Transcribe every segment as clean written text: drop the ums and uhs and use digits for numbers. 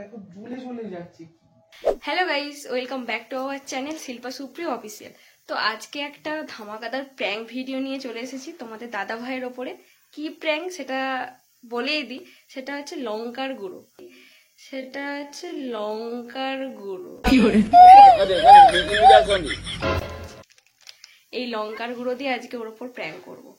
এখন ঝুলে ঝুলে যাচ্ছি। Hello guys, welcome back to our channel Shilpa সুপ্রিয় অফিসিয়াল। তো আজকে একটা ধামাকাদার প্র্যাঙ্ক ভিডিও নিয়ে চলে এসেছি তোমাদের দাদা ভাইয়ের ওপরে। কি প্র্যাঙ্ক সেটা বলেই দিই, সেটা হচ্ছে লঙ্কার গুঁড়ো। এই লঙ্কার গুঁড়ো দিয়ে আজকে ওর ওপর প্র্যাঙ্ক করবো।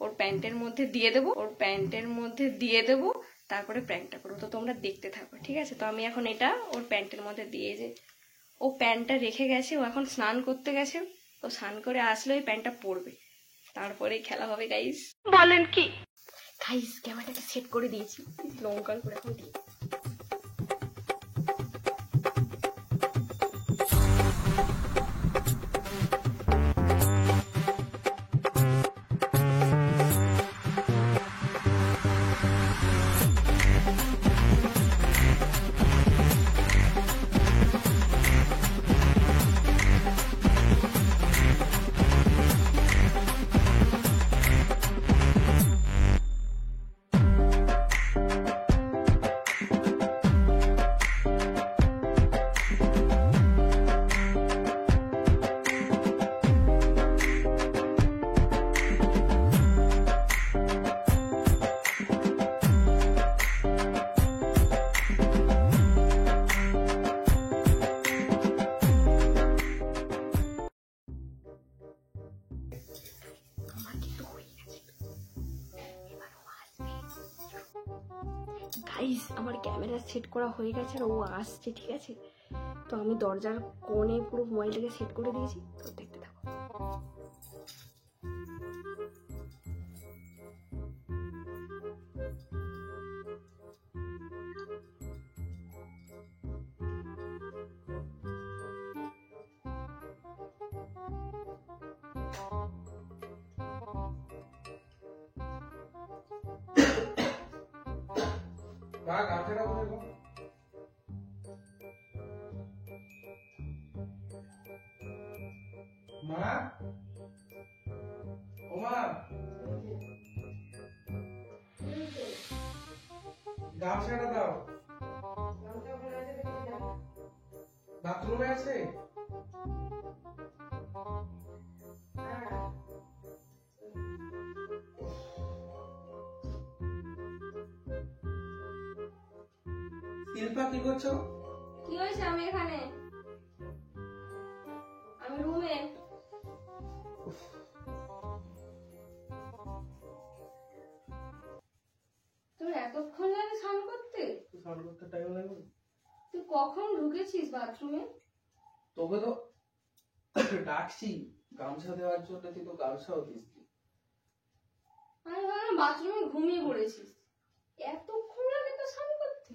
ওর প্যান্টের মধ্যে দিয়ে দেবো, তারপরে প্র্যাঙ্কটা করবো। তো তোমরা দেখতে থাকো, ঠিক আছে? তো আমি এখন এটা ওর প্যান্টের মধ্যে দিয়ে যে ও প্যান্টটা রেখে গেছে, ও এখন স্নান করতে গেছে। ও স্নান করে আসলে ওই প্যান্টটা পরবে, তারপরেই খেলা হবে গাইস। বলেন কি গাইস? ক্যামেরাটাকে সেট করে দিয়েছি, লঙ্কার করে এখন দিয়ে গাইস, আমার ক্যামেরা সেট করা হয়ে গেছে আর ও আসছে, ঠিক আছে? তো আমি দরজার কোণে পুরো মোবাইলটাকে সেট করে দিয়েছি, তো দেখতে থাকো। মা গামছাটা কোথায় গো? মা, ও মা, গামছাটা দাও। বাথরুমে আছে? শিল্পা কি করছো? কি হয়েছে? আমি এখানে, আমি রুমে। তোর এতক্ষণ লাগে স্নান করতে? স্নান করতে টাইম লাগবে? তুই কখন ঢুকেছিস বাথরুমে? তোকে তো ডাকছি গামছা দেওয়ার জন্য, তুই তো গামছাও দিস। আমি ভাবলাম বাথরুমে ঘুমিয়ে পড়েছিস। এতক্ষণ লাগে তো স্নান করতে?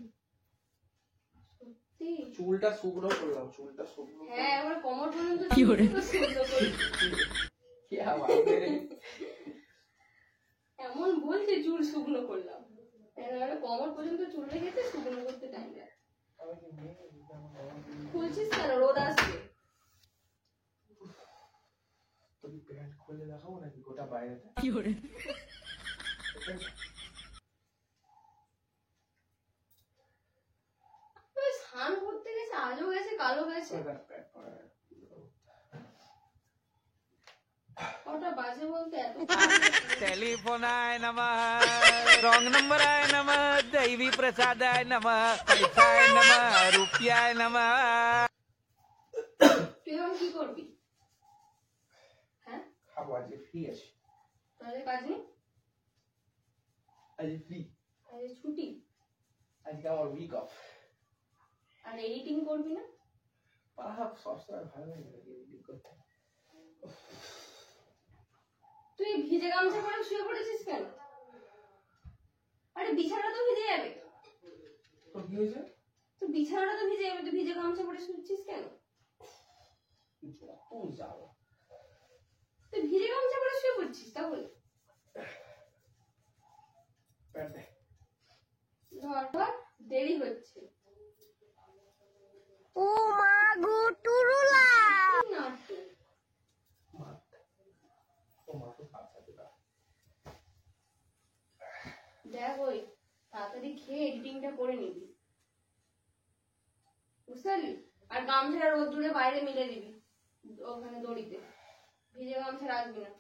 সত্যি? চুলটা শুকনো করলাম, চুলটা শুকনো। হ্যাঁ, এবার কোমর পর্যন্ত কি করে কি হবে? এমন বলছে চুল শুকনো করলাম, এবারে কোমর পর্যন্ত চুল রেখেছে, শুকনো করতে টাইম লাগে। খুলছিস কেন? রোদ আসছে। তুমি প্যান্ট খুলে দেখাবো নাকি গোটা বাইরেটা? কি করে? স্নান করতে গেছে, আজও গেছে, কালো গেছে। কটা বাজে বলতে? এত टेलीफोनाय नमः, रॉन्ग नंबराय नमः, दैवी प्रसादाय नमः, पैसाय नमः, रुपयाय नमः। তুই এখন কি করবি? হ্যাঁ, খাবো, আজকে ফ্রি আছি। তাহলে কাজ নেই? আজকে ফ্রি, আজকে ছুটি, আজকে আমার উইক অফ। আর এডিটিং করবি না? পাহাড় সবসময় ভালো লাগে এডিটিং করতে। তুই ভিজে গামছা পরে শুয়ে পড়েছিস কেন? আরে বিছানা তো ভিজে যাবে। তো কি হয়েছে? তো বিছানাটা তো ভিজে যাবে, তুই ভিজে গামছা পরে শুচ্ছিস কেন? তুই যাও, তুই ভিজে গামছা পরে শুয়ে পড়ছিস তাহলে? ধর ধর, দেরি হচ্ছে। ও মা গো টুরুলা না দেখ, ওই তাড়াতাড়ি খেয়ে এডিটিংটা করে নিবি। বুঝতে পারলি? আর গামছাটা রোদ্দুরে বাইরে মিলে দিবি ওখানে দড়িতে, ভিজে গামছা রাখবি না।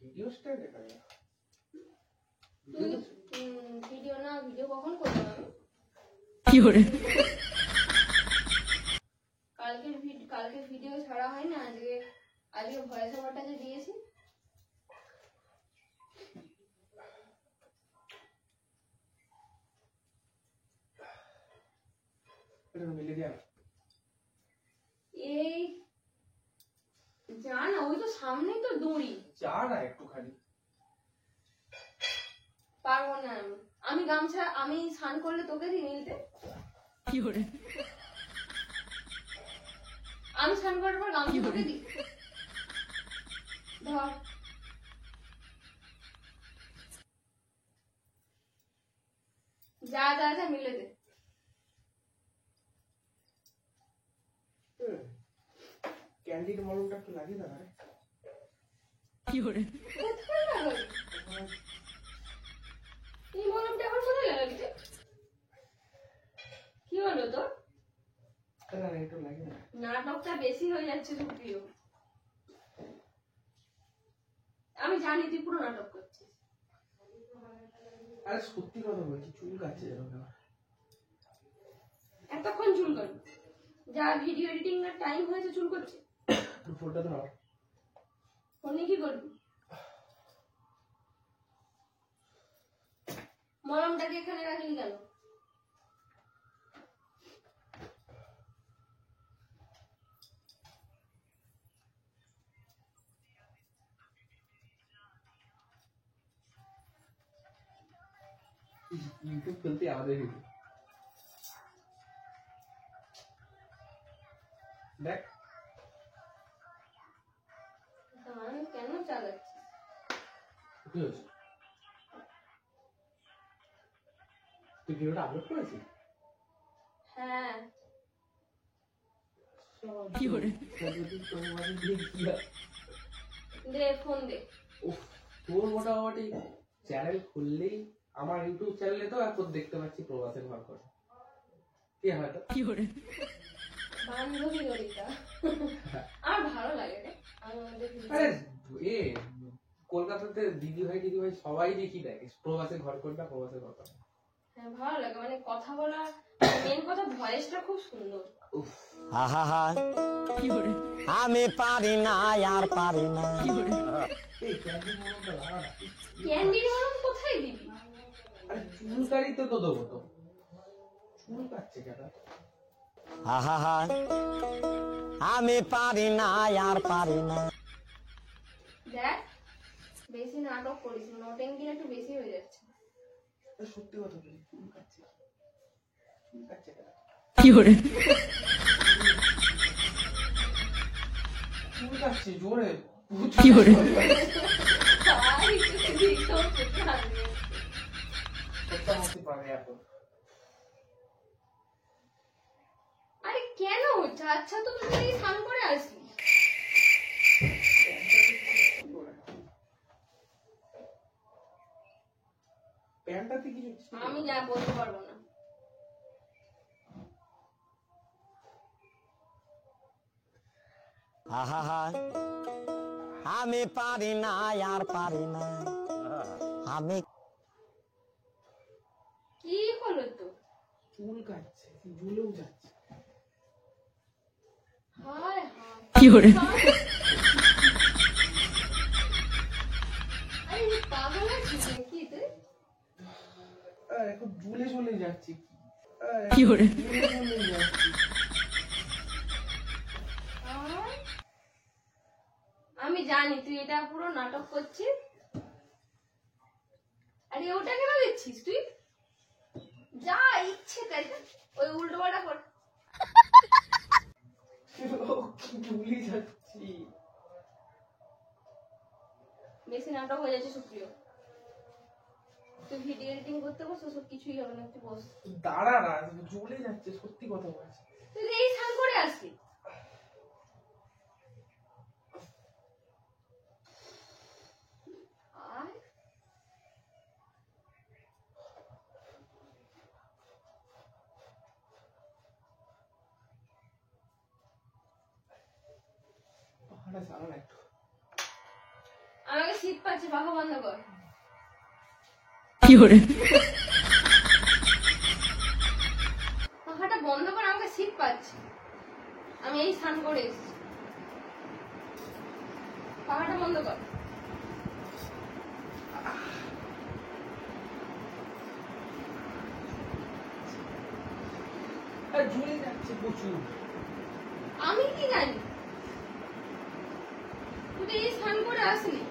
ভিডিওসটা দেখা যায়। তুই ভিডিও না, ভিডিও কখন করলাম আমি? কি করে? কালকে ভিডিও ছাড়া হয় না, আজকে ভয়েস ওভারটা যে দিয়েছি। মিলে যায় এই যা না, ওই তো সামনেই তো দড়ি। যা না একটুখানি। পারবো না আমি গামছা, আমি স্নান করলে তোকে দিই মিলতে? কি করে? আমি স্নান করার পর গামছা তোকে দিই? ধর, যা যা যা মিলে দে। ক্যান্ডিড মলমটা একটু লাগিয়ে দাও। কি করে? কোথায় লাগাবি? এই মলমটা আবার কোথায় লাগাবি? কি হলো তোর? একটু লাগিয়ে দাও। নাটকটা বেশি হয়ে যাচ্ছে সুপ্রিয়। আমি জানি তুই পুরো নাটক করছিস। আরে সত্যি কথা বলছি, চুল কাটছে এরকম। এতক্ষণ চুল করবি? যা ভিডিও এডিটিং এর টাইম হয়েছে চুল করছিস। ফোনটা ধর। ফোনে কি করবি? মলমটাকে এখানে রাখলি কেন? ইউটিউব খুলতে আমাদের দেখ আমি কেন চালাচ্ছি? কি হয়েছে? তুই ভিডিওটা আপলোড করেছিস? হ্যাঁ। কি করে? দে ফোন দে। তোর মোটামুটি চ্যানেল খুললেই, আমার ইউটিউব চ্যানেলে তো এখন দেখতে পাচ্ছি প্রবাসের ঘর করে। কি হয়তো কি করে? বান্ধবী ললিতা আমার ভালো লাগে রে। আরে এ কলকাতাতে দিদি ভাই সবাই দেখি দেখে প্রবাসের ঘর কোনটা, প্রবাসের ঘর কোনটা। হ্যাঁ ভালো লাগে, মানে কথা বলা, মেন কথা ভয়েসটা খুব সুন্দর। আহা কি করে? আমি পারি না আর পারি না। কি করে? এই ক্যান্ডি মলমটা লাগা না। ক্যান্ডি মলম কোথায় দিবি? আরে চুল কাটিতে তো দেবো তো। চুল কাটছে কেন? আহা আমি পারি না আর পারি না। দেখ বেশি নাটক করিস, নটেঙ্গিটা একটু বেশি হয়ে যাচ্ছে। সত্যি কথা বলি, চুল কাটছে। চুল কাটছে কেন? কি করে? চুল কাটছে জোরে। কি করে? আরে কেন? আচ্ছা তো তুই স্নান করে আসলি। প্যান্টটাতে কিছু আমি যা বলতে পারবো না। আহা আমি পারি না আর পারি না। আমি কি হলো তো? চুল কাটছে, ঝুলেও যাচ্ছে। হায় হায়। কি করে? আরে পাগল আছিস নাকি তুই? এখন ঝুলে চলে যাচ্ছে। কি করে? আমি জানি তুই এটা পুরো নাটক করছিস। আরে ওটা কেন দিচ্ছিস তুই? যা ইচ্ছে তাই, ওই উল্টো পাল্টা কর। ঝুলে যাচ্ছি। বেশি নাটক হয়ে যাচ্ছে সুপ্রিয়। তুই ভিডিও এডিটিং করতে বস, সব কিছুই হবে না, তুই বস। দাঁড়া না, ঝুলে যাচ্ছে, সত্যি কথা বলছি। তুই এই স্নান করে আসলি? পাখাটা চালা না একটু। আমাকে শীত পাচ্ছে, পাখা বন্ধ কর। 有人， পাখাটা বন্ধ কর, আমাকে শীত পাচ্ছে। আমি এই স্নান করে এসেছি। পাখাটা বন্ধ কর। আর ঝুলে যাচ্ছে প্রচুর। আমি কি জানি, তুই তো এই স্নান করে আসলি।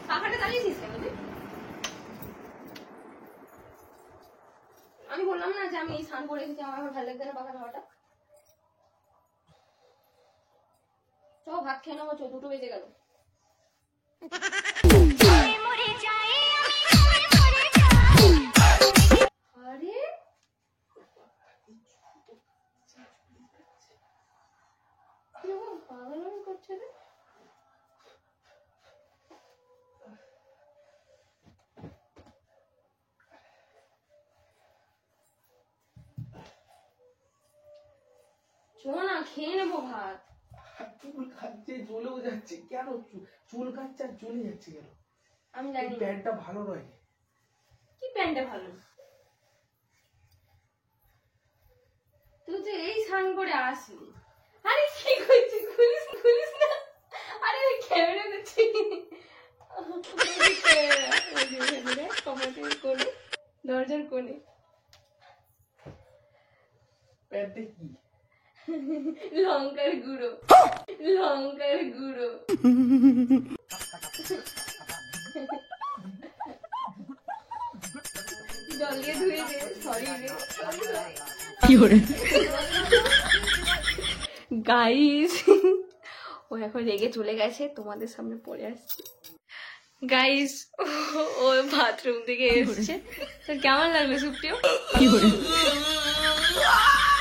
পাখাটা চালিয়েছিস কেন তুই? আমি বললাম না যে আমি এই স্নান করে এসেছি, আমার এখন ভালো লাগছে না পাখা খাওয়াটা। চ ভাত খেয়ে নেবো, 2টো বেজে গেল। আরে কিরকম পাগলামি করছে রে। চলো না, খেয়ে নেবো ভাত। চুল কাটছে, জ্বলেও যাচ্ছে কেন? চুল কাটছে আর জ্বলে যাচ্ছে কেন? আমি এই জানি না। প্যান্টটা ভালো নয়। কি প্যান্টটা ভালো? তুই তো এই স্নান করে আসলি। আরে কি করছিস? খুলিস না। আরে আমি ক্যামেরা করছি। কমাটের কোণে, দরজার কোণে। প্যান্টে কি? লঙ্কার গুঁড়ো। জল দিয়ে ধুয়ে দে। সরি রে। 有人， গাইস, ও এখন রেগে চলে গেছে, তোমাদের সামনে পড়ে আসছে। গাইস, ও বাথরুম থেকে এসছে। তোর কেমন লাগবে সুপ্রিয় 有人，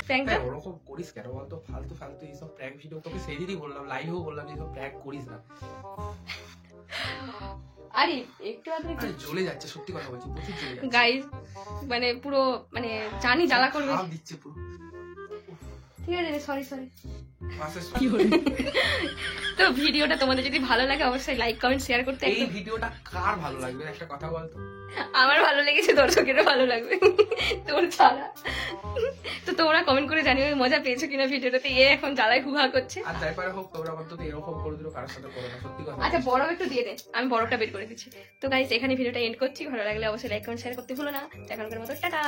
প্র্যাঙ্কটা? ওরকম করিস কেন বলতো? ফালতু এইসব প্র্যাঙ্ক ভিডিও তোকে সেদিনই বললাম, লাইভেও বললাম যে এইসব প্র্যাঙ্ক করিস না। আরে একটু আগে আরে জ্বলে যাচ্ছে, সত্যি কথা বলছি, প্রচুর জ্বলে যাচ্ছে। গাইস, মানে পুরো মানে জানি জ্বালা করবে। ভাব দিচ্ছে পুরো। ঠিক আছে, সরি। মাসের 有人， তো ভিডিওটা তোমাদের যদি ভালো লাগে অবশ্যই লাইক কমেন্ট শেয়ার করতে এই একদম। ভিডিওটা কার ভালো লাগবে একটা কথা বলতো? আমার ভালো লেগেছে, দর্শকেরও ভালো লাগবে, তোর ছাড়া। তো তোমরা কমেন্ট করে জানিও মজা পেয়েছো কিনা ভিডিওটাতে। এ এখন জ্বালায় হুহা করছে। আর যাই পারে হোক, তোমরা অন্তত এরকম করে দিলো, কারোর সাথে করো না, সত্যি কথা। আচ্ছা বড় একটু দিয়ে দে, আমি বড়টা বের করে দিচ্ছি। তো গাইস, এখানে ভিডিওটা এন্ড করছি। ভালো লাগলে অবশ্যই লাইক কমেন্ট শেয়ার করতে ভুলো না। এখনকার মতো টাটা।